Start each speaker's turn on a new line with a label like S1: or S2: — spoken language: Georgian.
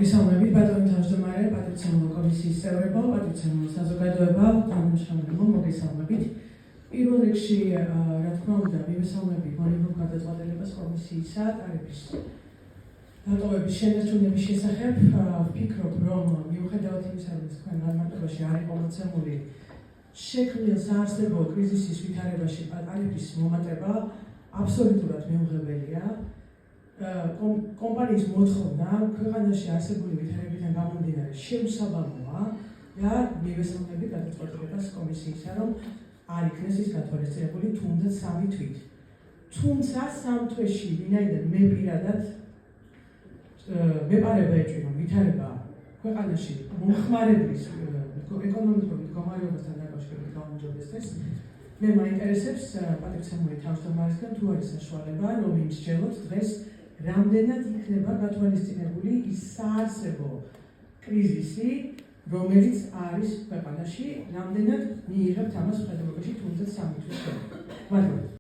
S1: მოგესალმებით ბატონო თავმჯდომარე, პატრიციული კომისიის წევრებო, პატრიციული საზოგადოება, თანამშრომლებო, მოგესალმებით. პირველ რიგში, რა თქმა უნდა, მივესალმებით მონიტორ გადაწყვეტილებას კომისიისა ტარიფის დატოვების შენარჩუნების შესახებ. ვფიქრობ, რომ მიუხედავად იმისა, რომ თქვენ განმარტებაში არ იყო მოცემული შექმნილ საარსებო კრიზისის ვითარებაში ტარიფის მომატება აბსოლუტურად მიუღებელია. კომპანიის მოთხოვნა ქვეყანაში არსებული ვითარებიდან გამომდინარე შეუსაბამოა და მივესალმებით გადაწყვეტილებას კომისიისა, რომ არ იქნეს ის გათვალისწინებული თუნდაც 3 თვით. თუმცა 3 თვეში, ვინაიდან მე პირადად მეპარება ეჭვი, რომ ვითარება ქვეყანაში მომხმარებლის ეკონომიკური მდგომარეობასთან დაკავშირებით გაუმჯობესდეს, მე მაინტერესებს პატრიციული თავმჯდომარისგან თუ არის საშუალება, რომ იმსჯელოთ დღეს რამდენად იქნება გათვალისწინებული ის საარსებო კრიზისი, რომელიც არის ქვეყანაში, რამდენად მიიღებთ ამას მხედველობაში თუნდაც 3 თვის შემდეგ.